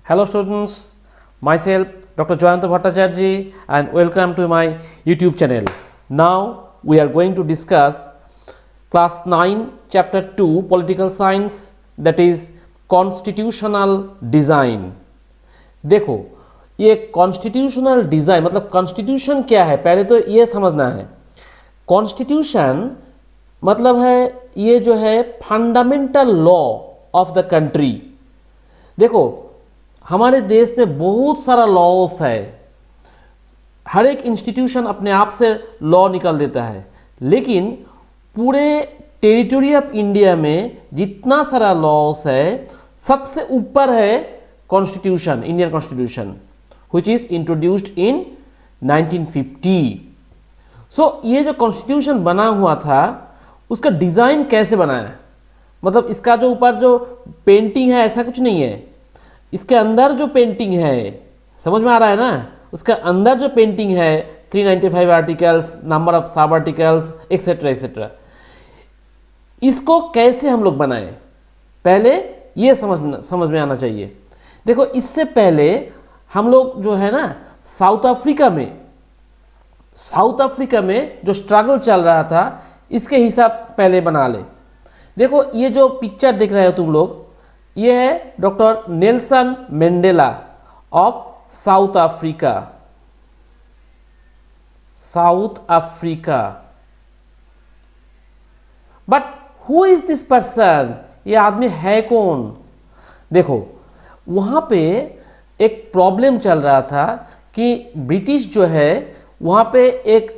Hello students, myself Dr. Jayanta Bhattacharya and welcome to my YouTube channel. Now we are going to discuss class 9 chapter 2 political science, that is constitutional design. देखो ये constitutional design मतलब constitution क्या है, पहले तो ये समझना है. कॉन्स्टिट्यूशन मतलब है ये जो है fundamental law of the country. देखो हमारे देश में बहुत सारा लॉस है, हर एक इंस्टीट्यूशन अपने आप से लॉ निकाल देता है, लेकिन पूरे टेरिटरी ऑफ इंडिया में जितना सारा लॉस है सबसे ऊपर है constitution, Indian constitution which is introduced in 1950. सो ये जो कॉन्स्टिट्यूशन बना हुआ था उसका डिज़ाइन कैसे बना है, मतलब इसका जो ऊपर जो पेंटिंग है ऐसा कुछ नहीं है, इसके अंदर जो पेंटिंग है समझ में आ रहा है ना, उसका अंदर जो पेंटिंग है 395 आर्टिकल्स, नंबर ऑफ सब आर्टिकल्स एक्सेट्रा एक्सेट्रा, इसको कैसे हम लोग बनाए पहले ये समझ में आना चाहिए. देखो इससे पहले हम लोग जो है ना साउथ अफ्रीका में जो स्ट्रगल चल रहा था इसके हिसाब पहले बना ले. देखो ये जो पिक्चर देख रहे हो तुम लोग, ये है doctor Nelson Mandela of south Africa. But who is this person, ये आदमी है कौन. देखो वहाँ पे एक प्रॉब्लम चल रहा था कि ब्रिटिश जो है वहाँ पे एक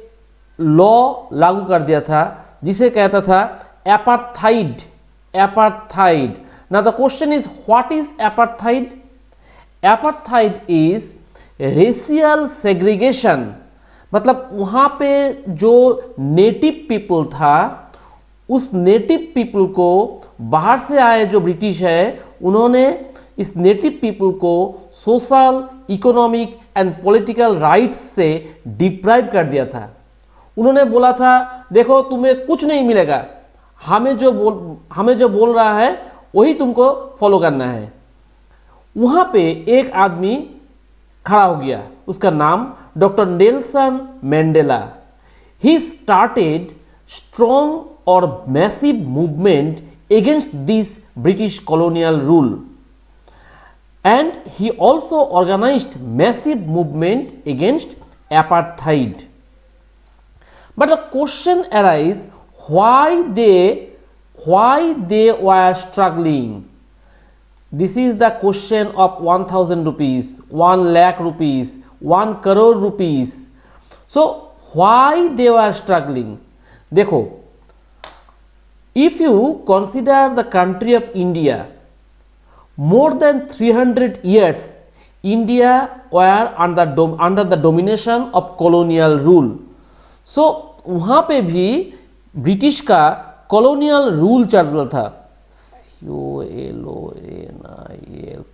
लॉ लागू कर दिया था जिसे कहता था apartheid. Now the question is, what is apartheid? Apartheid is racial segregation. मतलब वहाँ पे जो नेटिव पीपल था उस नेटिव पीपल को बाहर से आए जो ब्रिटिश है उन्होंने इस नेटिव पीपल को social, economic and political rights से डिप्राइव कर दिया था. उन्होंने बोला था देखो तुम्हें कुछ नहीं मिलेगा, हमें जो बोल रहा है वही तुमको फॉलो करना है. वहाँ पे एक आदमी खड़ा हो गया, उसका नाम doctor Nelson Mandela. He started strong और massive movement against this British colonial rule and he also organized massive movement against apartheid. But the question arise why they were struggling. This is the question of 1000 rupees, 1 lakh rupees, 1 crore rupees. So why they were struggling? देखो if you consider the country of India, more than 300 years India were under the domination of colonial rule. So वहाँ पे भी British का colonial rule चल रहा था.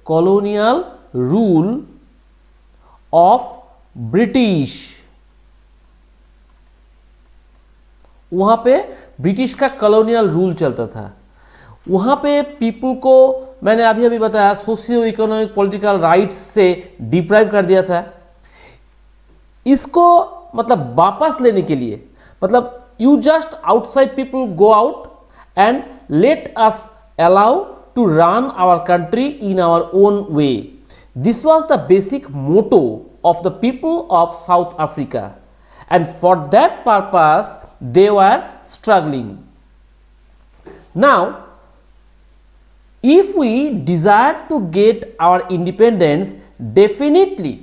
Colonial rule of British. वहां पे ब्रिटिश का कॉलोनियल रूल चलता था. वहां पे पीपल को मैंने अभी बताया सोशियो इकोनॉमिक पॉलिटिकल राइट्स से डिप्राइव कर दिया था. इसको मतलब वापस लेने के लिए, मतलब you just outside people go out and let us allow to run our country in our own way. This was the basic motto of the people of South Africa, and for that purpose they were struggling. Now if we desire to get our independence, definitely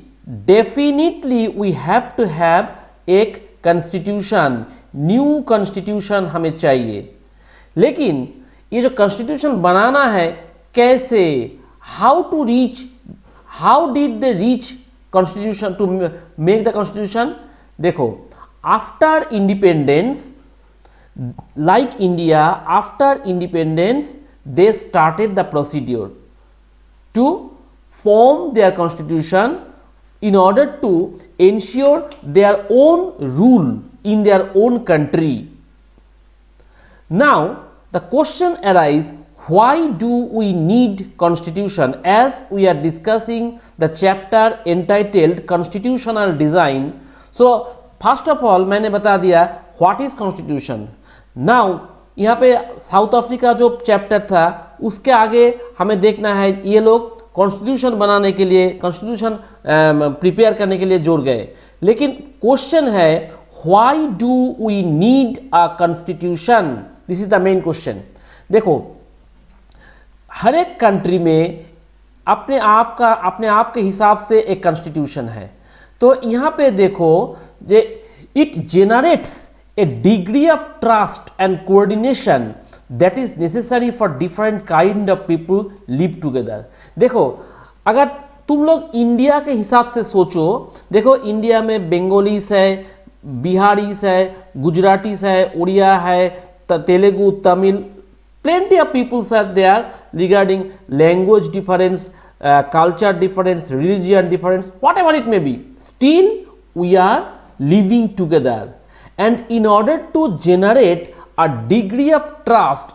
we have to have एक constitution, new constitution हमें चाहिए. लेकिन ये जो constitution बनाना है कैसे, how did they reach constitution to make the constitution. देखो after independence, like India after independence they started the procedure to form their constitution in order to ensure their own rule in their own country. Now the question arises, why do we need constitution? As we are discussing the chapter entitled constitutional design, so first of all मैंने बता दिया what is constitution. Now यहाँ पे south Africa जो chapter था उसके आगे हमें देखना है ये लोग कॉन्स्टिट्यूशन बनाने के लिए, कॉन्स्टिट्यूशन प्रिपेयर करने के लिए जुड़ गए, लेकिन क्वेश्चन है why do we need a constitution? This is the main question. देखो हर एक कंट्री में अपने आप के हिसाब से एक कॉन्स्टिट्यूशन है. तो यहाँ पे देखो जे it generates a degree of trust and coordination that is necessary for different kind of people live together. देखो अगर तुम लोग इंडिया के हिसाब से सोचो, देखो इंडिया में बंगालीस है, बिहारीस है, गुजरातीस है, उड़िया है, Telugu, Tamil, plenty of peoples are there regarding language difference, culture difference, religion difference, whatever it may be, still we are living together. And in order to generate a degree of trust,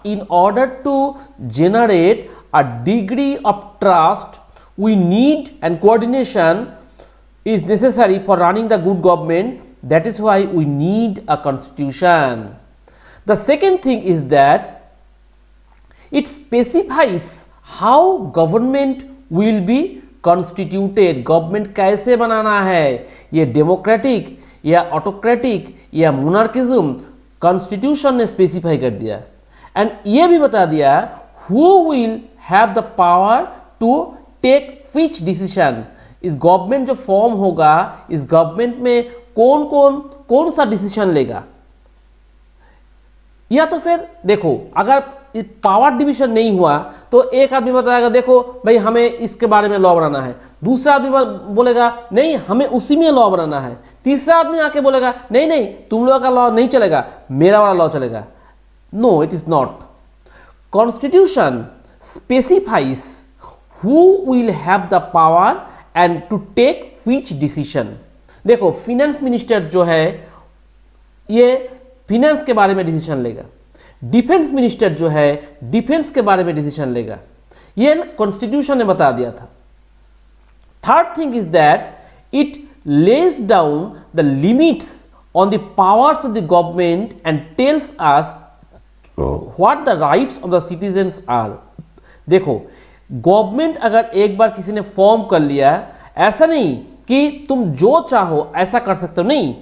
we need and coordination is necessary for running the good government. That is why we need a constitution. The second thing is that it specifies how government will be constituted. Government कैसे बनाना है, ये democratic या autocratic या मोनार्किज्म, constitution ने specify कर दिया. And ये भी बता दिया who will have the power to take which decision. इस गवर्नमेंट जो फॉर्म होगा, इस गवर्नमेंट में कौन सा डिसीजन लेगा. या तो फिर देखो अगर पावर डिवीजन नहीं हुआ तो एक आदमी बताएगा देखो भाई हमें इसके बारे में लॉ बनाना है, दूसरा आदमी बोलेगा नहीं हमें उसी में लॉ बनाना है, तीसरा आदमी आके बोलेगा नहीं नहीं तुम लोगों का लॉ नहीं चलेगा, मेरा वाला लॉ चलेगा. No, it is not. Constitution specifies who will have the power and to take which decision. देखो फिनेंस मिनिस्टर जो है ये फिनेंस के बारे में डिसीजन लेगा, डिफेंस मिनिस्टर जो है डिफेंस के बारे में डिसीजन लेगा. ये कॉन्स्टिट्यूशन ने बता दिया था. Third thing is that it lays down the limits on the powers of the government and tells us what the rights of the citizens are. देखो गवर्नमेंट अगर एक बार किसी ने फॉर्म कर लिया, ऐसा नहीं कि तुम जो चाहो ऐसा कर सकते हो, नहीं,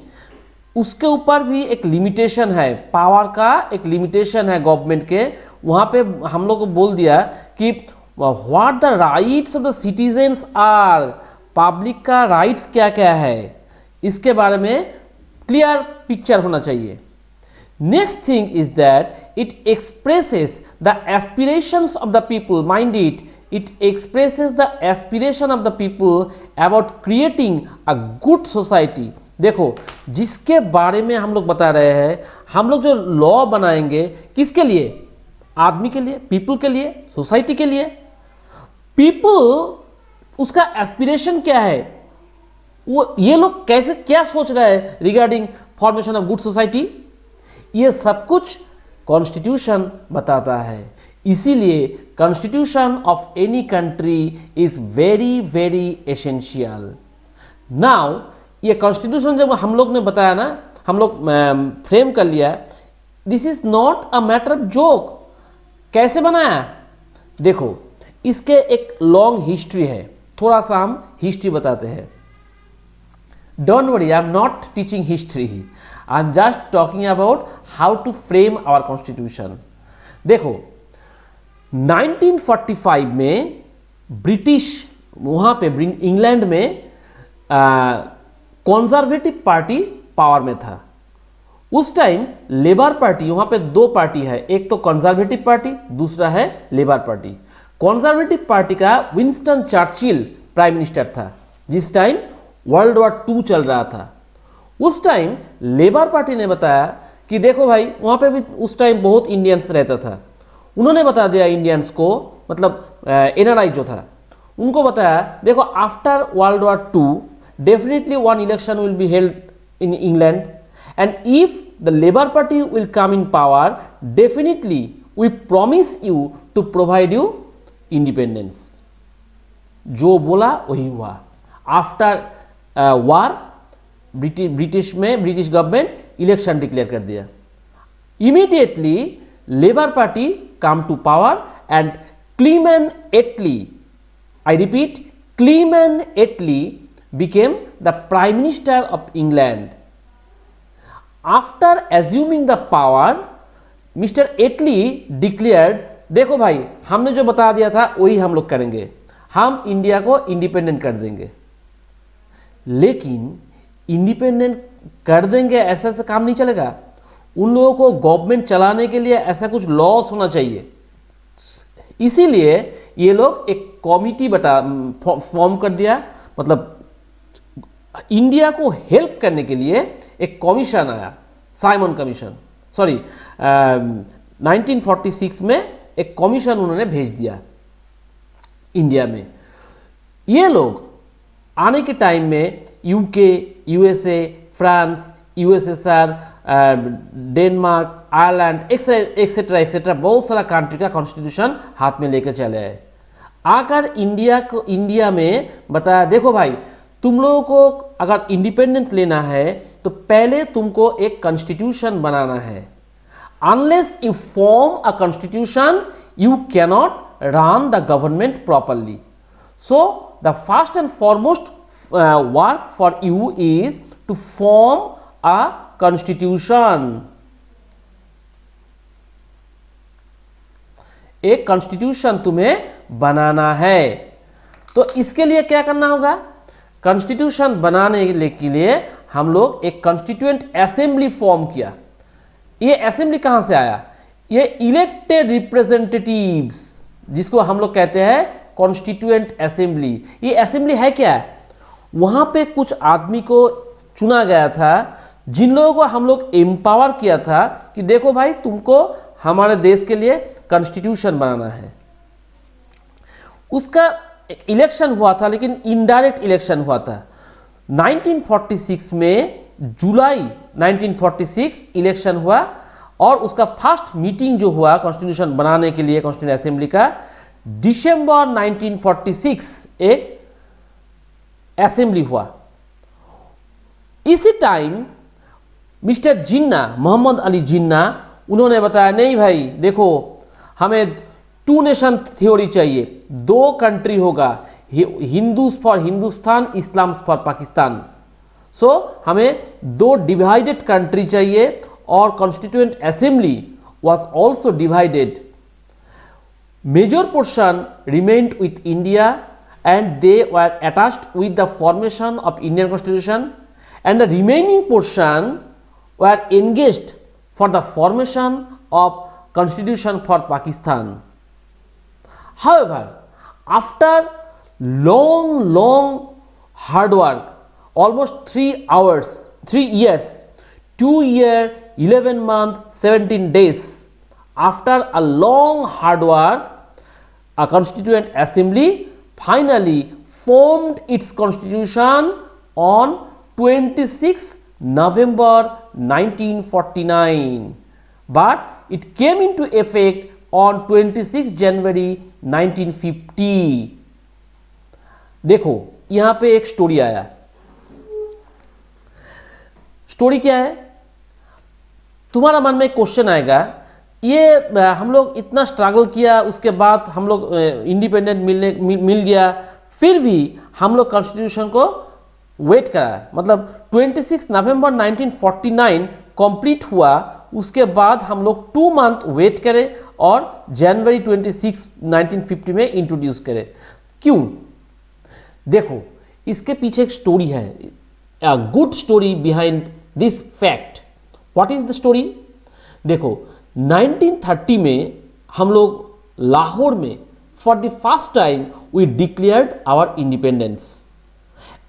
उसके ऊपर भी एक लिमिटेशन है, पावर का एक लिमिटेशन है गवर्नमेंट के. वहाँ पे हम लोग को बोल दिया कि what the rights of the citizens are, public का राइट्स क्या क्या है, इसके बारे में क्लियर पिक्चर होना चाहिए. Next thing is that it expresses the aspirations of the people. Mind it expresses the aspiration of the people about creating a good society. देखो जिसके बारे में हम लोग बता रहे हैं, हम लोग जो लॉ बनाएंगे किसके लिए, आदमी के लिए, पीपल के लिए, सोसाइटी के लिए. पीपल उसका एस्पिरेशन क्या है, वो ये लोग कैसे क्या सोच रहे हैं regarding formation of good society, ये सब कुछ कॉन्स्टिट्यूशन बताता है. इसीलिए constitution of any country is very very essential. Now ये कॉन्स्टिट्यूशन जब हम लोग ने बताया ना, हम लोग फ्रेम कर लिया, this is not a matter of joke. कैसे बनाया, देखो इसके एक लॉन्ग हिस्ट्री है, थोड़ा सा हम हिस्ट्री बताते हैं. Don't worry, I am not teaching history, I am just talking about how to frame our constitution. देखो 1945 में ब्रिटिश वहाँ पे इंग्लैंड में कंजर्वेटिव पार्टी पावर में था. उस टाइम लेबर पार्टी, वहाँ पे दो पार्टी है, एक तो कंजर्वेटिव पार्टी, दूसरा है लेबर पार्टी. कंजर्वेटिव पार्टी का विंस्टन चर्चिल प्राइम मिनिस्टर था जिस टाइम वर्ल्ड वॉर 2 चल रहा था. उस टाइम लेबर पार्टी ने बताया कि देखो भाई वहाँ पे भी उस टाइम बहुत इंडियंस रहता था. उन्होंने बता दिया इंडियंस को, मतलब एनआरआई जो था उनको बताया देखो after world war 2 definitely one election will be held in England, and if the Labour Party will come in power, definitely we promise you to provide you independence. जो बोला वही हुआ। After war British government election declare कर दिया। Immediately Labour party come to power and Clement Attlee, I repeat, Clement Attlee became the Prime Minister of England. After assuming the power, Mr. Attlee declared, देखो भाई हमने जो बता दिया था वही हम लोग करेंगे, हम इंडिया को इंडिपेंडेंट कर देंगे। लेकिन इंडिपेंडेंट कर देंगे ऐसा से काम नहीं चलेगा। उन लोगों को गवर्नमेंट चलाने के लिए ऐसा कुछ लॉस होना चाहिए। इसीलिए ये लोग एक कमिटी फॉर्म कर दिया, मतलब इंडिया को हेल्प करने के लिए एक कमीशन आया, साइमन कमीशन, सॉरी 1946 में एक कमीशन उन्होंने भेज दिया इंडिया में। ये लोग आने के टाइम में UK, USA, France, USSR, Denmark, Ireland etcetera etcetera बहुत सारा कंट्री का कॉन्स्टिट्यूशन हाथ में लेकर चले आए। आकर इंडिया में बताया, देखो भाई तुम लोगों को अगर इंडिपेंडेंट लेना है तो पहले तुमको एक कॉन्स्टिट्यूशन बनाना है। Unless you form a constitution you cannot run the government properly. So the first and foremost work for you is to form a constitution. एक कॉन्स्टिट्यूशन तुम्हें बनाना है। तो इसके लिए क्या करना होगा? कॉन्स्टिट्यूशन बनाने के लिए हम लोग एक कॉन्स्टिट्यूएंट असेंबली फॉर्म किया। ये असेंबली कहां से आया? ये इलेक्टेड रिप्रेजेंटेटिव्स, जिसको हम लोग कहते हैं कॉन्स्टिट्यूएंट असेंबली। ये असेंबली है क्या? वहां पे कुछ आदमी को चुना गया था, जिन लोगों को हम लोग एम्पावर किया था कि देखो भाई तुमको हमारे देश के लिए कॉन्स्टिट्यूशन बनाना है। उसका इलेक्शन हुआ था, लेकिन इनडायरेक्ट इलेक्शन हुआ था 1946 में, जुलाई 1946 इलेक्शन हुआ और उसका फर्स्ट मीटिंग जो हुआ कॉन्स्टिट्यूशन बनाने के लिए कॉन्स्टिट्यूएंट असेंबली का, दिसंबर 1946 एक असेंबली हुआ। इसी टाइम मिस्टर जिन्ना, मोहम्मद अली जिन्ना, उन्होंने बताया नहीं भाई देखो हमें टू नेशन थ्योरी चाहिए, दो कंट्री होगा, Hindus for Hindustan, Islam for Pakistan. So हमें दो डिवाइडेड कंट्री चाहिए और constituent assembly was also divided. Major portion remained with India and they were attached with the formation of Indian Constitution, and the remaining portion were engaged for the formation of Constitution for Pakistan. However, after long hard work, almost 3 years, 2 years, 11 months, 17 days, after a long hard work, a Constituent Assembly finally formed its constitution on 26 November 1949, but it came into effect on 26 January 1950. देखो यहां पे एक story आया। Story क्या है? तुम्हारा मन में क्वेश्चन आएगा, ये हम लोग इतना स्ट्रगल किया, उसके बाद हम लोग इंडिपेंडेंट मिल गया, फिर भी हम लोग कॉन्स्टिट्यूशन को वेट करा, मतलब 26 नवंबर 1949 कंप्लीट हुआ, उसके बाद हम लोग 2 मंथ वेट करें और जनवरी 26 1950 में इंट्रोड्यूस करें। क्यों? देखो इसके पीछे एक स्टोरी है, a good story behind this fact. What is the story? देखो 1930 में हम लोग लाहौर में for the first time we declared our independence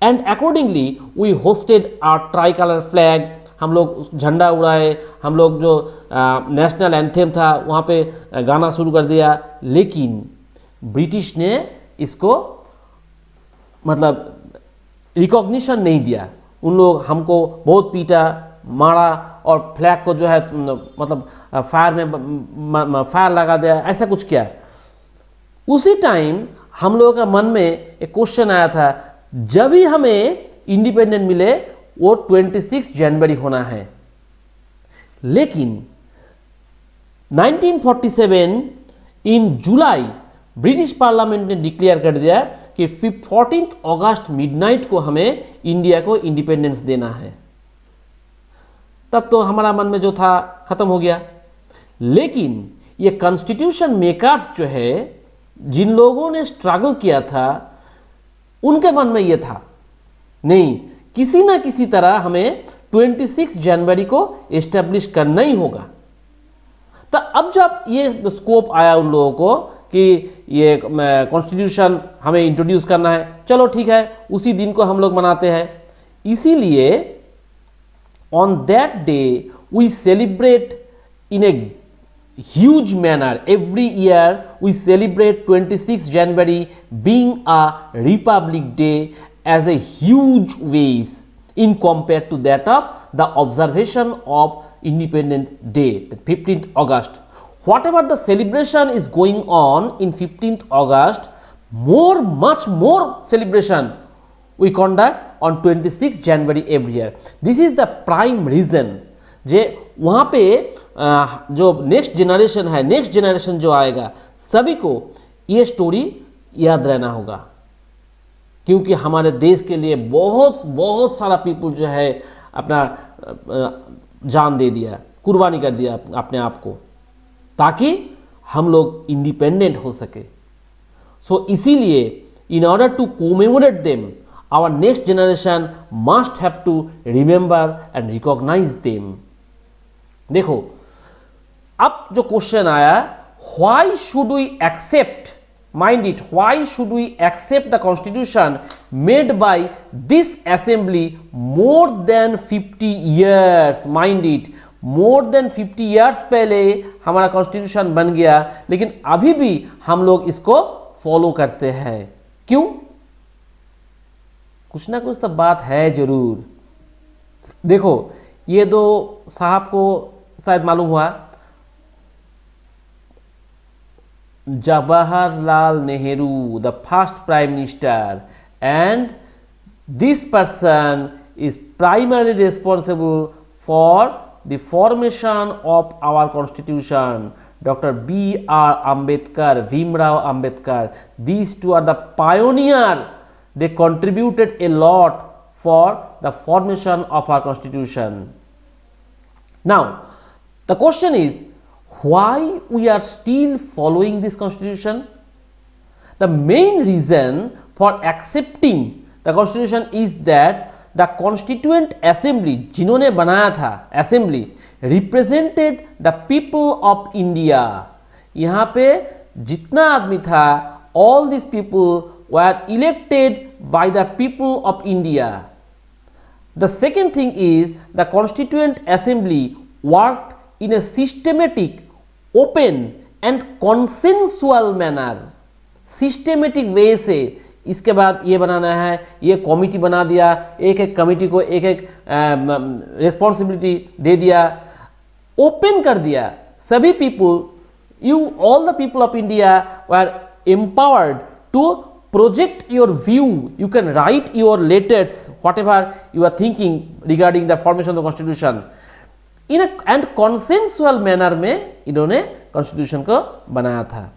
and accordingly we hosted our tricolour flag. हम लोग झंडा उड़ाए, हम लोग जो नेशनल एंथेम था वहाँ पे गाना शुरू कर दिया, लेकिन ब्रिटिश ने इसको मतलब रिकॉग्निशन नहीं दिया। उन लोग हमको बहुत पीटा, मारा और फ्लैग को जो है मतलब फायर लगा दिया, ऐसा कुछ किया। उसी टाइम हम लोगों का मन में एक क्वेश्चन आया था, जब भी हमें इंडिपेंडेंट मिले वो 26 जनवरी होना है। लेकिन 1947 इन जुलाई ब्रिटिश पार्लियामेंट ने डिक्लेयर कर दिया कि 14 अगस्त मिडनाइट को हमें इंडिया को इंडिपेंडेंस देना है। तब तो हमारा मन में जो था खत्म हो गया। लेकिन ये कॉन्स्टिट्यूशन मेकर्स जो है, जिन लोगों ने स्ट्रगल किया था, उनके मन में ये था नहीं, किसी ना किसी तरह हमें 26 जनवरी को एस्टेब्लिश करना ही होगा। तो अब जब ये स्कोप आया उन लोगों को कि ये कॉन्स्टिट्यूशन हमें इंट्रोड्यूस करना है, चलो ठीक है, उसी दिन को हम लोग मनाते हैं। इसीलिए on that day we celebrate in a huge manner. Every year we celebrate 26 January being a Republic Day as a huge ways in compared to that of the observation of Independence Day, the 15th August. Whatever the celebration is going on in 15th August, much more celebration we conduct on 26 January every year. This is the prime reason जे वहाँ पे जो next generation जो आएगा, सभी को ये story याद रहना होगा, क्योंकि हमारे देश के लिए बहुत सारा पीपल जो है अपना जान दे दिया, कुर्बानी कर दिया अपने आप को, ताकि हम लोग इंडिपेंडेंट हो सके। सो इसीलिए in order to commemorate them, our next generation must have to remember and recognise them. देखो, अब जो क्वेश्चन आया, why should we accept, mind it, why should we accept the constitution made by this assembly more than 50 years, mind it, more than 50 years पहले हमारा constitution बन गया, लेकिन अभी भी हम लोग इसको फॉलो करते हैं। क्यों? कुछ ना कुछ तो बात है जरूर। देखो, ये दो साहब को शायद मालूम हुआ, Jawaharlal Nehru, the first prime minister, and this person is primary responsible for the formation of our constitution. Doctor B.R. Ambedkar, Bhimrao Ambedkar, these two are the pioneer. They contributed a lot for the formation of our constitution. Now, the question is, why we are still following this constitution? The main reason for accepting the constitution is that the constituent assembly, जिन्होंने बनाया था assembly, represented the people of India. यहाँ पे जितना आदमी था, all these people were elected by the people of India. The second thing is, the constituent assembly worked in a systematic, open and consensual manner. Systematic way से इसके बाद ये बनाना है, ये कमिटी बना दिया, एक एक कमिटी को एक एक रिस्पॉन्सिबिलिटी दे दिया, ओपन कर दिया। सभी people, all the people of India were empowered to project your view. You can write your letters, whatever you are thinking regarding the formation of the constitution. In a and consensual manner में इन्होंने constitution को बनाया था।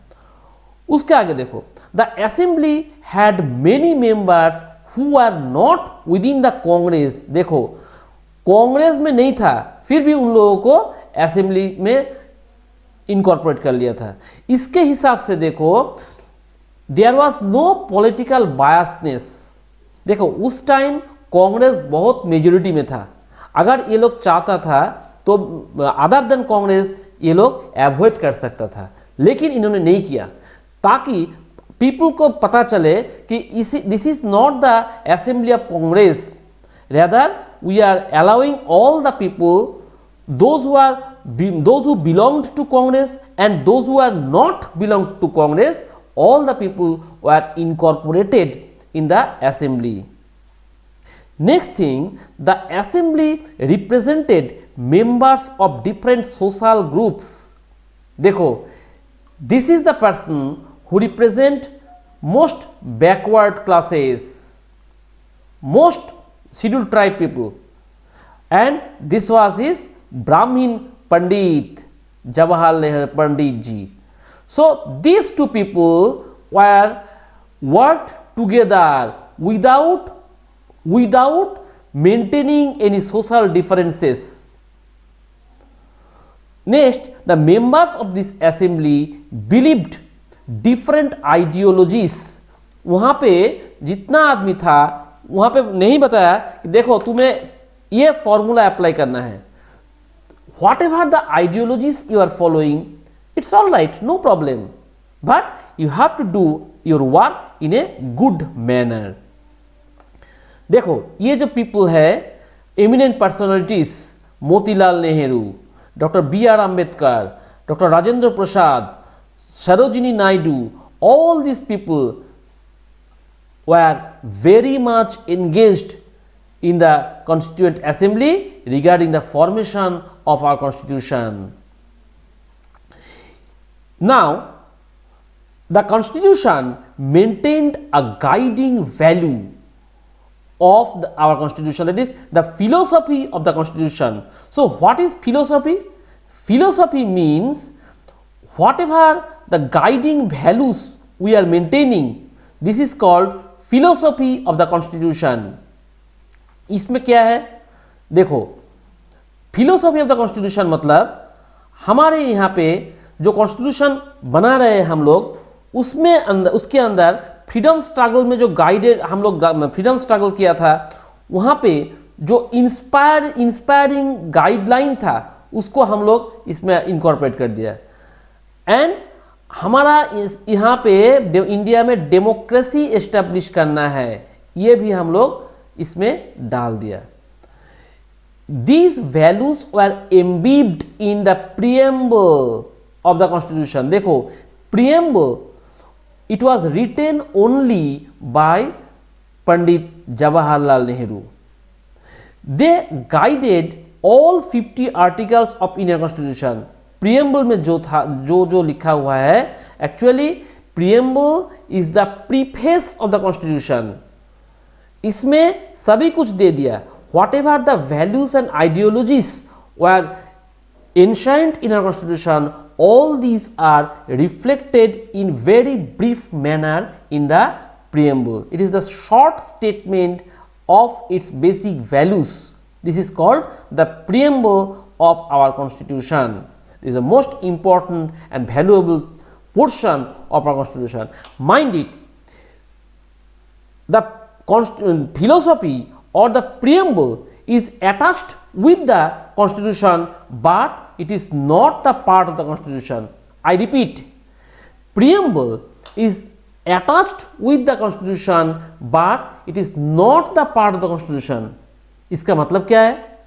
उसके आगे देखो, the assembly had many members who are not within the Congress. देखो, कांग्रेस में नहीं था, फिर भी उन लोगों को असेंबली में इनकॉर्पोरेट कर लिया था। इसके हिसाब से देखो, there was no political biasness. देखो, उस टाइम कांग्रेस बहुत मेजोरिटी में था। अगर ये लोग चाहता था तो अदर देन कांग्रेस ये लोग एवॉइड कर सकता था, लेकिन इन्होंने नहीं किया, ताकि पीपल को पता चले कि this is not the assembly of Congress, rather we are allowing all the people, those who belonged to Congress and those who are not belong to Congress, all the people were incorporated in the assembly. Next thing, the assembly represented members of different social groups. देखो, this is the person who represent most backward classes, most scheduled tribe people, and this was his Brahmin Pandit Jawaharlal Nehru Pandit ji. So these two people were worked together without maintaining any social differences. Next, the members of this assembly believed different ideologies. वहाँ पे जितना आदमी था वहाँ पे नहीं बताया कि देखो तुम्हें ये फॉर्मूला अप्लाई करना है, whatever the ideologies you are following, it's all right, no problem, but you have to do your work in a good manner. देखो, ये जो पीपल है, eminent personalities, Motilal Nehru, doctor B.R. Ambedkar, doctor Rajendra Prasad, Sarojini Naidu, all these people were very much engaged in the Constituent Assembly regarding the formation of our Constitution. Now, the Constitution maintained a guiding value of our Constitution, that is the philosophy of the Constitution. So, what is philosophy? Philosophy means whatever the guiding values we are maintaining, this is called philosophy of the Constitution. इसमें क्या है? देखो, philosophy of the Constitution मतलब हमारे यहाँ पे जो constitution बना रहे हैं हम लोग, उसमें उसके अंदर फ्रीडम स्ट्रगल में जो गाइडेड हम लोग फ्रीडम स्ट्रगल किया था, वहाँ पे जो इंस्पायरिंग गाइडलाइन था उसको हम लोग इसमें इनकॉर्पोरेट कर दिया। एंड हमारा यहाँ पे इंडिया में डेमोक्रेसी एस्टेब्लिश करना है, ये भी हम लोग इसमें डाल दिया। These values were imbibed in the preamble of the Constitution. देखो, preamble, it was written only by Pandit Jawaharlal Nehru. They guided all 50 articles of Indian Constitution. Preamble में जो था, जो लिखा हुआ है, actually preamble is the preface of the Constitution. इसमें सभी कुछ दे दिया। Whatever the values and ideologies were enshrined in our Constitution, all these are reflected in very brief manner in the preamble. It is the short statement of its basic values. This is called the preamble of our Constitution. It is the most important and valuable portion of our Constitution. Mind it, the philosophy or the preamble is attached with the Constitution, but it is not the part of the Constitution. I repeat, preamble is attached with the Constitution, but it is not the part of the Constitution. इसका मतलब क्या है?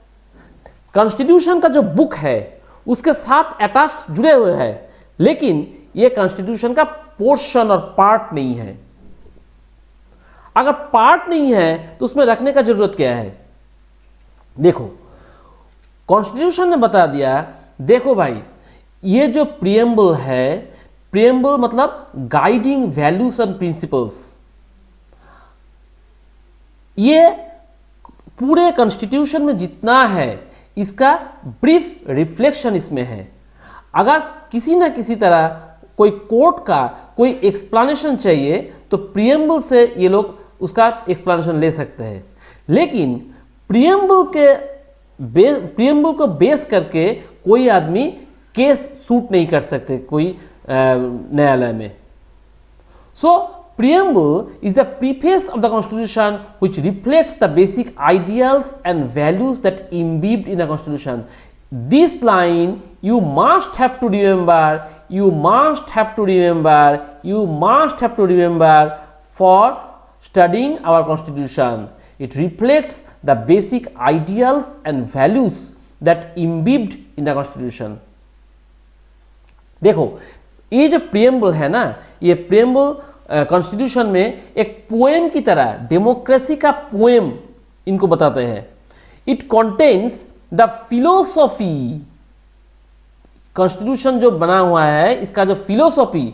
Constitution का जो book है उसके साथ attached जुड़े हुए हैं, लेकिन ये Constitution का पोर्शन और पार्ट नहीं है। अगर पार्ट नहीं है तो उसमें रखने का जरूरत क्या है? देखो, कॉन्स्टिट्यूशन ने बता दिया, देखो भाई, ये जो प्रियम्बल है, प्रियम्बल मतलब गाइडिंग वैल्यूज एंड प्रिंसिपल्स, ये पूरे कॉन्स्टिट्यूशन में जितना है इसका ब्रीफ रिफ्लेक्शन इसमें है। अगर किसी ना किसी तरह कोई कोर्ट का कोई एक्सप्लेनेशन चाहिए तो प्रियम्बल से ये लोग उसका एक्सप्लेनेशन ले सकते हैं, लेकिन प्रियम्बल को बेस करके कोई आदमी केस सूट नहीं कर सकते कोई न्यायालय में। सो preamble is the preface of the Constitution which reflects the basic ideals and values that imbibed in the Constitution. This line you must have to remember, you must have to remember, you must have to remember for studying our Constitution. It reflects the basic ideals and values that imbibed in the Constitution. देखो, ये जो preamble है ना, ये preamble constitution में एक poem की तरह, डेमोक्रेसी का पोएम इनको बताते हैं। It contains the philosophy, constitution जो बना हुआ है इसका जो philosophy,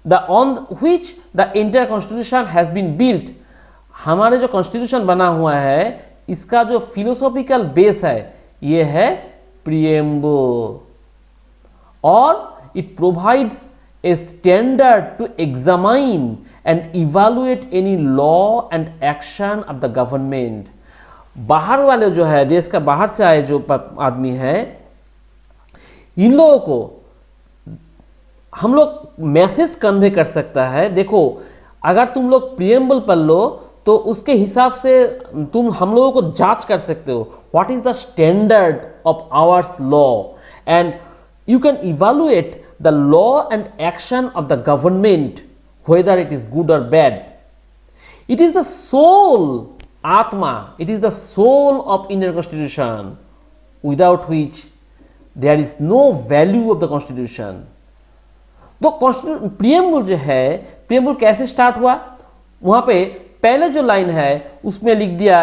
the on which the entire constitution has been built, हमारे जो कॉन्स्टिट्यूशन बना हुआ है इसका जो फिलोसॉफिकल बेस है ये है प्रीएम्बल, और it provides a standard to examine and evaluate any law and action of the government. बाहर वाले जो है, देश का बाहर से आए जो आदमी है, इन लोगों को हम लोग मैसेज कन्वे कर सकता है। देखो अगर तुम लोग प्रीएम्बल पढ़ लो तो उसके हिसाब से तुम हम लोगों को जांच कर सकते हो, what is the standard of hours law, and you can evaluate the law and action of the government whether it is good or bad. It is the soul, Atma, it is the soul of Indian Constitution, without which there is no value of the Constitution. तो preamble जो है, preamble कैसे start हुआ, वहां पे पहले जो line है उसमें लिख दिया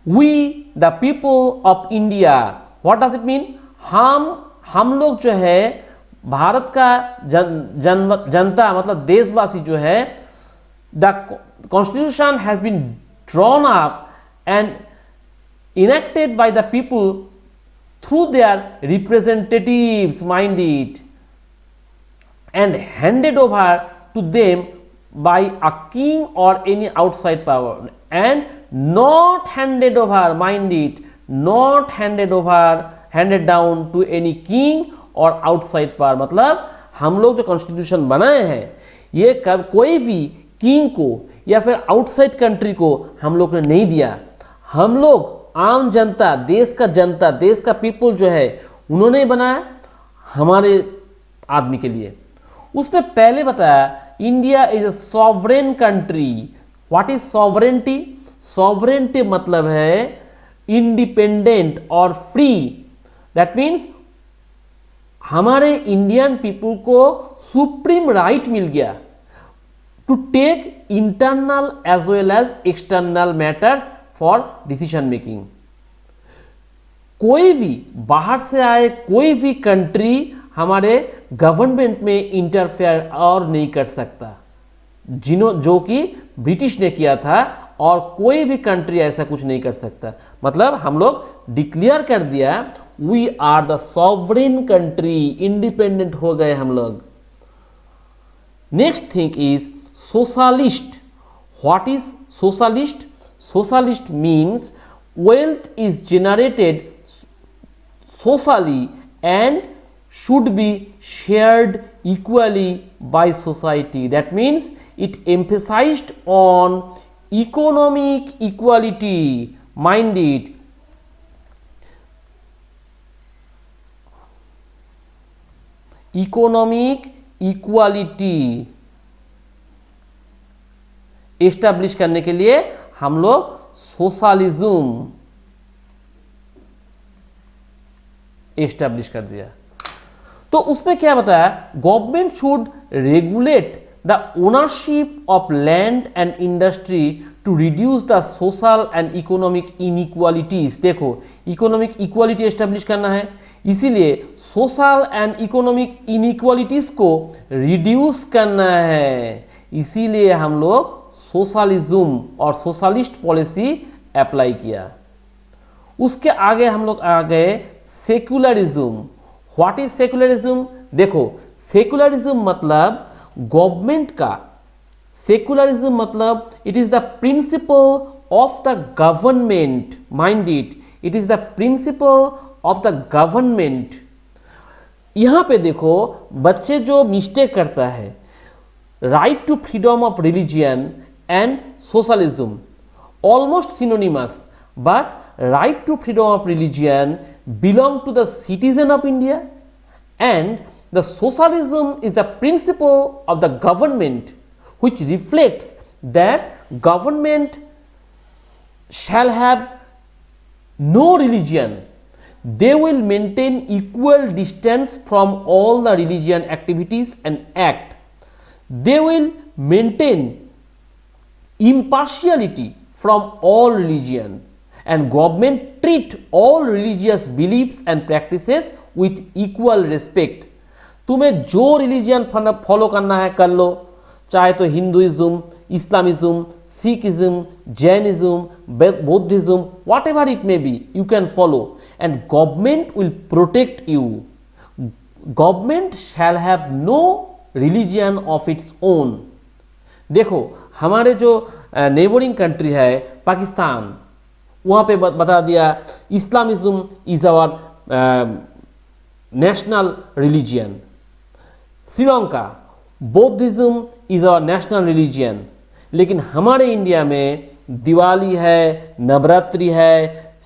we the people of India. What does it mean, हम लोग जो है भारत का जनता मतलब देशवासी जो है, the constitution has been drawn up and enacted by the people through their representatives mind it and handed over to them by a king or any outside power, and not handed over, mind it, not handed down to any king or outside power। मतलब हम लोग जो constitution बनाए हैं ये कब कोई भी किंग को या फिर आउटसाइड कंट्री को हम लोग ने नहीं दिया, हम लोग आम जनता, देश का पीपल जो है उन्होंने बनाया हमारे आदमी के लिए। उसमें पहले बताया India is a sovereign country. What is sovereignty, sovereignty मतलब है इंडिपेंडेंट और फ्री। दैट मीन्स हमारे इंडियन पीपल को सुप्रीम राइट मिल गया to take internal as well as external matters for decision making. कोई भी बाहर से आए कोई भी कंट्री हमारे गवर्नमेंट में इंटरफेयर और नहीं कर सकता, जो कि ब्रिटिश ने किया था, और कोई भी कंट्री ऐसा कुछ नहीं कर सकता। मतलब हम लोग डिक्लेयर कर दिया we are the sovereign country, independent हो गए हम लोग। Next thing is socialist. What is socialist, socialist means wealth is generated socially and should be shared equally by society. That means it emphasized on economic equality, mind it, economic equality establish करने के लिए हम लोग socialism establish कर दिया। तो उसमें क्या बताया, government should regulate the ownership of land and industry to reduce the social and economic inequalities. देखो इकोनॉमिक इक्वालिटी एस्टैब्लिश करना है, इसीलिए सोशल एंड इकोनॉमिक इनइक्वालिटीज को रिड्यूस करना है, इसीलिए हम लोग सोशलिज्म और सोशलिस्ट पॉलिसी अप्लाई किया। उसके आगे हम लोग आ गए सेकुलरिज्म। व्हाट इज सेकुलरिज्म, देखो सेकुलरिज्म मतलब गवर्नमेंट का, सेकुलरिज्म मतलब it is the principle of the government, mind it, it is the principle of the government. यहां पे देखो बच्चे जो मिस्टेक करता है, right to freedom of religion and socialism almost synonymous, but right to freedom of religion belong to the citizen of India, and the socialism is the principle of the government which reflects that government shall have no religion, they will maintain equal distance from all the religion activities and act, they will maintain impartiality from all religion and government treat all religious beliefs and practices with equal respect. तुम्हें जो religion follow करना है कर लो, चाहे तो Hinduism, Islamism, Sikhism, Jainism, Buddhism, whatever it may be, you can follow and government will protect you. Government shall have no religion of its own. देखो हमारे जो नेबरिंग कंट्री है पाकिस्तान, वहाँ पे बता दिया Islamism is our national religion. Sri Lanka Buddhism is our national religion. लेकिन हमारे इंडिया में दिवाली है, नवरात्रि है,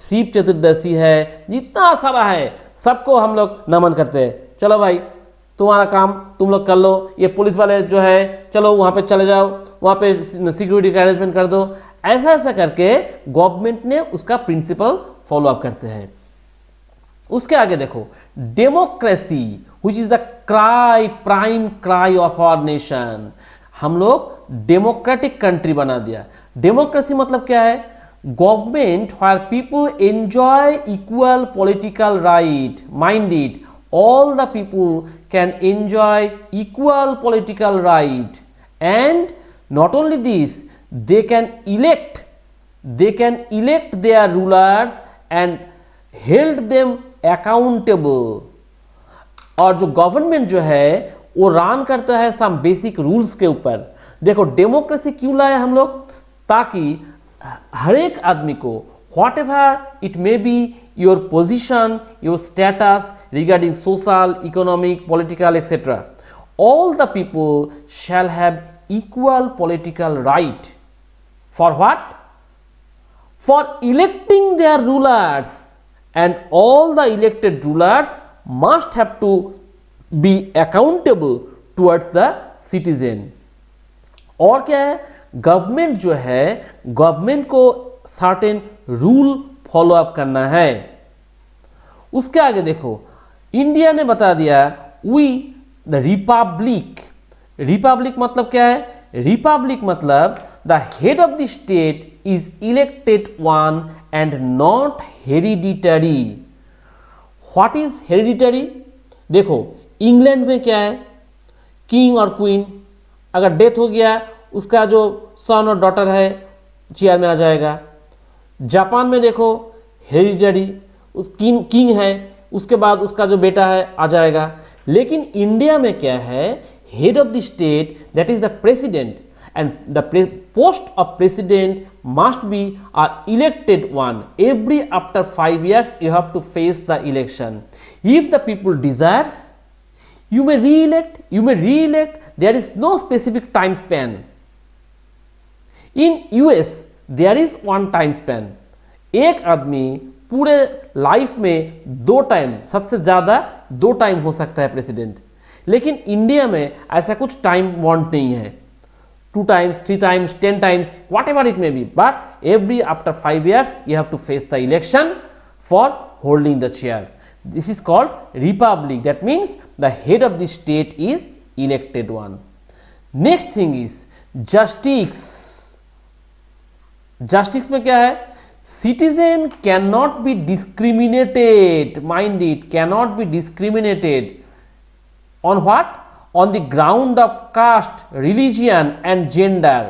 शिव चतुर्दशी है, जितना सारा है सबको हम लोग नमन करते हैं. चलो भाई तुम्हारा काम तुम लोग कर लो, ये पुलिस वाले जो है चलो वहाँ पे चले जाओ, वहाँ पे सिक्योरिटी का अरेंजमेंट कर दो. ऐसा ऐसा करके गवर्नमेंट ने उसका प्रिंसिपल फॉलो अप करते हैं. उसके आगे देखो democracy which is the prime cry of our nation. हम लोग डेमोक्रेटिक कंट्री बना दिया. डेमोक्रेसी मतलब क्या है? Government where people enjoy equal political right. Mind it, all the people can enjoy equal political right, and not only this, they can elect their rulers and held them accountable. और जो government जो है वो run करता है some basic rules के ऊपर. देखो डेमोक्रेसी क्यों लाए हम लोग? ताकि हर एक आदमी को whatever it may be your position, your status regarding social, economic, political, etc., all the people shall have equal political right. For what? For electing their rulers, and all the elected rulers must have to be accountable towards the citizen. और क्या है? Government जो है, government को certain rule follow up करना है. उसके आगे देखो इंडिया ने बता दिया वी द रिपब्लिक. रिपब्लिक मतलब क्या है? रिपब्लिक मतलब the head of the state is elected one and not hereditary. What is hereditary? देखो इंग्लैंड में क्या है? किंग और क्वीन, अगर डेथ हो गया उसका जो सन और डॉटर है चेयर में आ जाएगा. जापान में देखो हेरिडिटरी, उस किंग है, उसके बाद उसका जो बेटा है आ जाएगा. लेकिन इंडिया में क्या है? Head of the state that is the president, and the post of president must be a elected one. Every after 5 years you have to face the election. If the people desires, you may re-elect. There is no specific time span. In US there is one time span. एक आदमी पूरे life में 2 time, सबसे ज़्यादा 2 time हो सकता है president. लेकिन इंडिया में ऐसा कुछ टाइम वांट नहीं है. 2 times, 3 times, 10 times, whatever it may be, but every after 5 years you have to face the election for holding the chair. This is called republic. That means the head of the state is elected one. Next thing is justice. Justice में क्या है? Citizen cannot be discriminated. Mind it, cannot be discriminated. On what? On the ground of caste, religion and gender.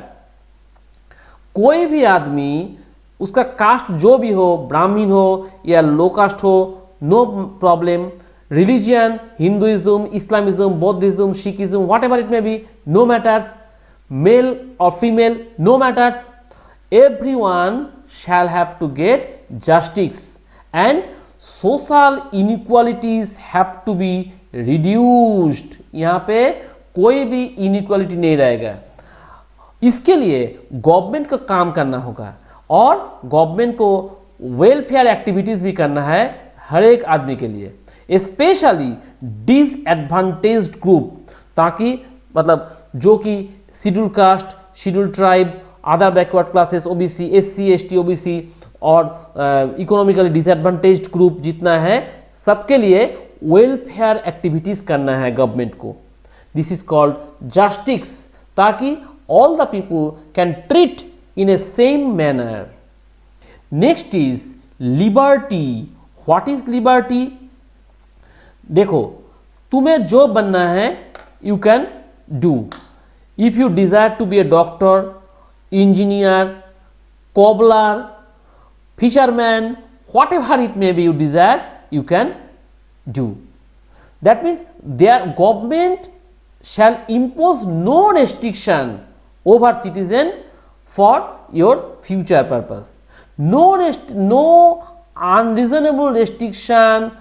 कोई भी आदमी उसका cast जो भी हो, ब्राह्मण हो या लो कास्ट हो, no problem. Religion, Hinduism, Islamism, Buddhism, Sikhism, whatever it may be, no matters. Male और female, no matters. Everyone shall have to get justice, and social inequalities have to be reduced. यहाँ पे कोई भी inequality नहीं रहेगा. इसके लिए government को काम करना होगा और गवर्नमेंट को वेलफेयर एक्टिविटीज भी करना है हर एक आदमी के लिए, स्पेशली डिसएडवांटेज्ड ग्रुप, ताकि मतलब जो कि schedule caste, schedule tribe, other backward classes, OBC, SC, ST, OBC और इकोनॉमिकली डिसएडवांटेज्ड ग्रुप जितना है, सबके लिए वेलफेयर एक्टिविटीज करना है गवर्नमेंट को. दिस इज कॉल्ड जस्टिस, ताकि all the people can treat in a same manner. Next is liberty. What is liberty? देखो, तुम्हें जो बनना है you can do. If you desire to be a doctor, engineer, cobbler, fisherman, whatever it may be you desire, you can do. That means their government shall impose no restriction over citizen for your future purpose. No unreasonable restriction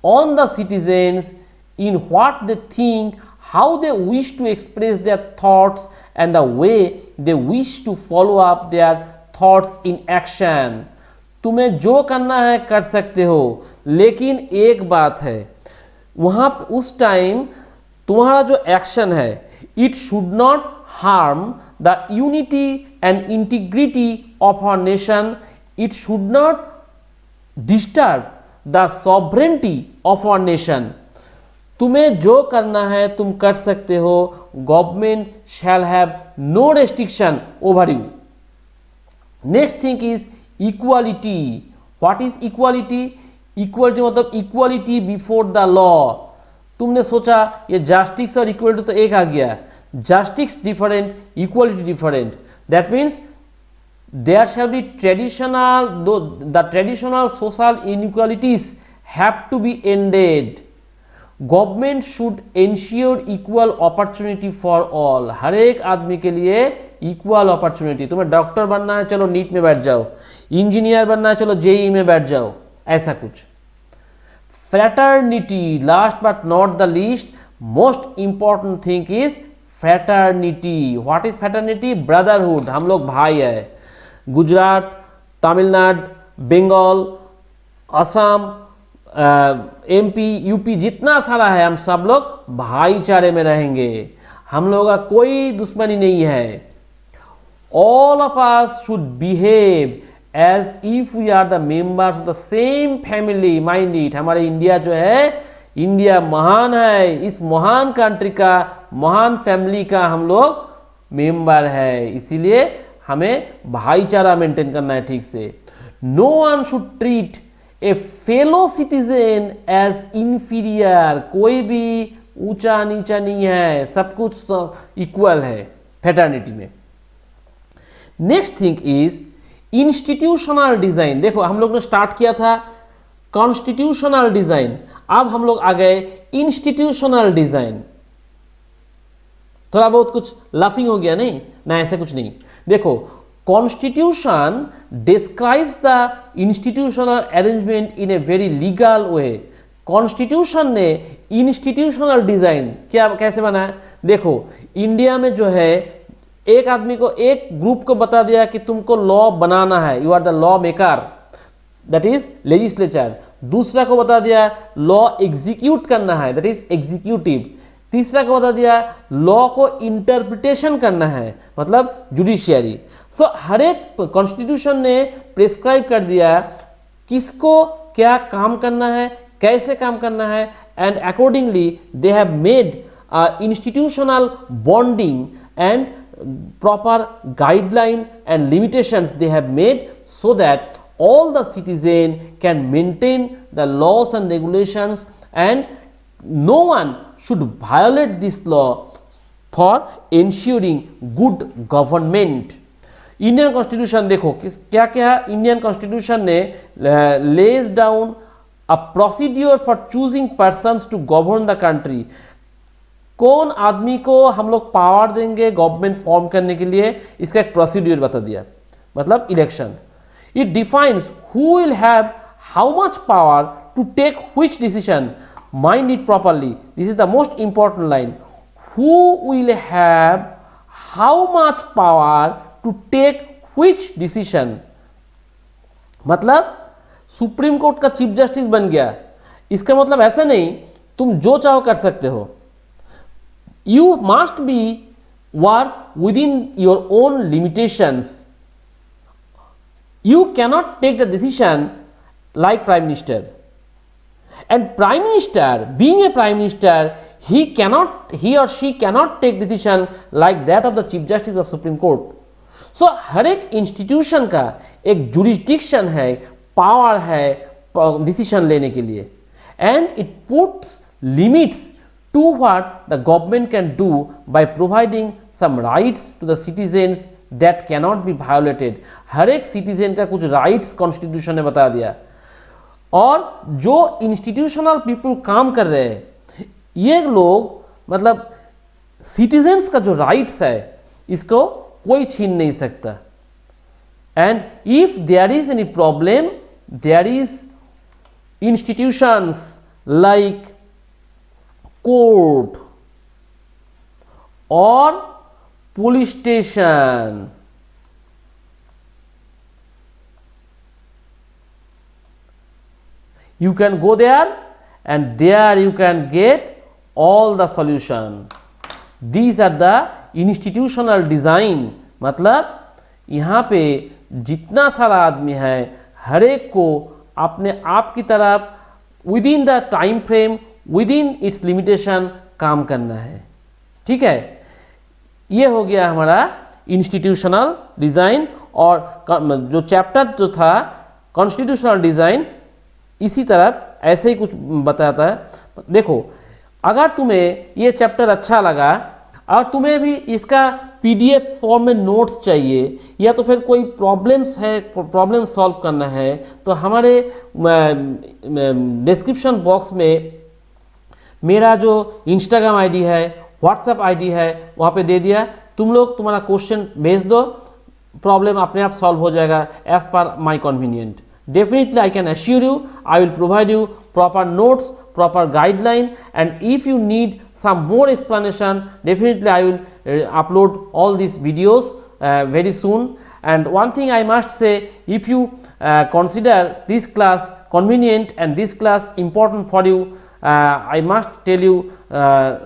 on the citizens in what they think, how they wish to express their thoughts and the way they wish to follow up their thoughts in action. तुम्हें जो करना है कर सकते हो, लेकिन एक बात है, वहाँ उस टाइम तुम्हारा जो एक्शन है, it should not harm the unity and integrity of our nation, it should not disturb the sovereignty of our nation. तुम्हें जो करना है तुम कर सकते हो. Government shall have no restriction over you. Next thing is equality. What is equality? Equality मतलब equality before the law. तुमने सोचा ये जस्टिस और इक्वालिटी तो एक आ गया, justice different, equality different. That means there shall be traditional, the traditional social inequalities have to be ended. Government should ensure equal opportunity for all. हर एक आदमी के लिए equal opportunity. तुम्हें डॉक्टर बनना है, चलो नीट में बैठ जाओ. इंजीनियर बनना है, चलो जेई में बैठ जाओ. ऐसा कुछ. Fraternity, last but not the least, most important thing is fraternity. What is fraternity? Brotherhood. हम लोग भाई है. गुजरात, तमिलनाडु, बंगाल, असम, एमपी, यूपी, जितना सारा है, हम सब लोग भाईचारे में रहेंगे. हम लोगों का कोई दुश्मनी नहीं है. All of us should behave as if we are the members of the same family. Mind it. हमारे इंडिया जो है, इंडिया महान है. इस महान कंट्री का, महान फैमिली का हम लोग मेंबर है. इसीलिए हमें भाईचारा मेंटेन करना है ठीक से. No one should treat a fellow citizen as inferior. कोई भी ऊंचा नीचा नहीं है, सब कुछ इक्वल है फ्रेटर्निटी में. Next thing is institutional design. देखो, हम लोग ने स्टार्ट किया था कॉन्स्टिट्यूशनल डिजाइन, अब हम लोग आ गए इंस्टीट्यूशनल डिजाइन. थोड़ा बहुत कुछ लाफिंग हो गया नहीं ना? ऐसे कुछ नहीं. देखो, constitution describes the institutional arrangement in a very legal way. Constitution ने इंस्टीट्यूशनल डिजाइन क्या कैसे बनाया? देखो, इंडिया में जो है, एक आदमी को, एक ग्रुप को बता दिया कि तुमको लॉ बनाना है, you are the law maker, that is legislature. दूसरा को बता दिया लॉ एग्जीक्यूट करना है, दैट इज एग्जीक्यूटिव. तीसरा को बता दिया लॉ को इंटरप्रिटेशन करना है, मतलब जुडिशियरी. सो हर एक कॉन्स्टिट्यूशन ने प्रिस्क्राइब कर दिया किसको क्या काम करना है, कैसे काम करना है, and accordingly they have made institutional bonding and proper guideline and limitations they have made so that all the citizen can maintain the laws and regulations and no one should violate this law for ensuring good government. Indian constitution देखो क्या क्या Indian constitution ने lays down a procedure for choosing persons to govern the country. कौन आदमी को हम लोग power देंगे गवर्नमेंट फॉर्म करने के लिए, इसका एक प्रोसीड्यूर बता दिया, मतलब election. It defines who will have how much power to take which decision. Mind it properly, this is the most important line. Who will have how much power to take which decision. मतलब supreme court का chief justice बन गया, इसका मतलब ऐसा नहीं तुम जो चाहो कर सकते हो. You must be work within your own limitations. You cannot take the decision like Prime Minister. And Prime Minister, being a Prime Minister, he or she cannot take decision like that of the Chief Justice of Supreme Court. सो हर एक institution का एक jurisdiction है, power है decision लेने के लिए, and it puts limits to what the government can do by providing some rights to the citizens that cannot be violated. हर एक सिटीजन का कुछ राइट्स कॉन्स्टिट्यूशन ने बता दिया। और जो इंस्टीट्यूशनल पीपल काम कर रहे हैं ये लोग मतलब सिटीजन्स का जो राइट्स है इसको कोई छीन नहीं सकता। And if there is any problem there is institutions like court or police station, you can go there and there you can get all the solution. These are the institutional design। मतलब यहाँ पे जितना सारा आदमी है हर एक को अपने आप की तरफ with in the time frame with in its limitation काम करना है। ठीक है, ये हो गया हमारा इंस्टीट्यूशनल डिज़ाइन। और जो चैप्टर जो था कॉन्स्टिट्यूशनल डिज़ाइन इसी तरफ ऐसे ही कुछ बताता है। देखो अगर तुम्हें ये चैप्टर अच्छा लगा और तुम्हें भी इसका PDF फॉर्म में नोट्स चाहिए या तो फिर कोई प्रॉब्लम्स है, प्रॉब्लम सॉल्व करना है, तो हमारे डिस्क्रिप्शन बॉक्स में मेरा जो इंस्टाग्राम आईडी है, व्हाट्सएप आईडी है, वहाँ पे दे दिया। तुम लोग तुम्हारा क्वेश्चन भेज दो, प्रॉब्लम अपने आप सॉल्व हो जाएगा as per my convenient. Definitely I can assure you I will provide you proper notes, proper guideline, and if you need some more explanation definitely I will upload all these videos very soon. And one thing I must say, if you consider this class convenient and this class important for you, I must tell you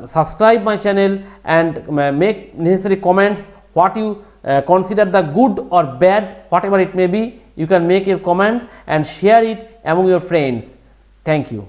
subscribe my channel and make necessary comments what you consider the good or bad, whatever it may be. You can make your comment and share it among your friends. Thank you.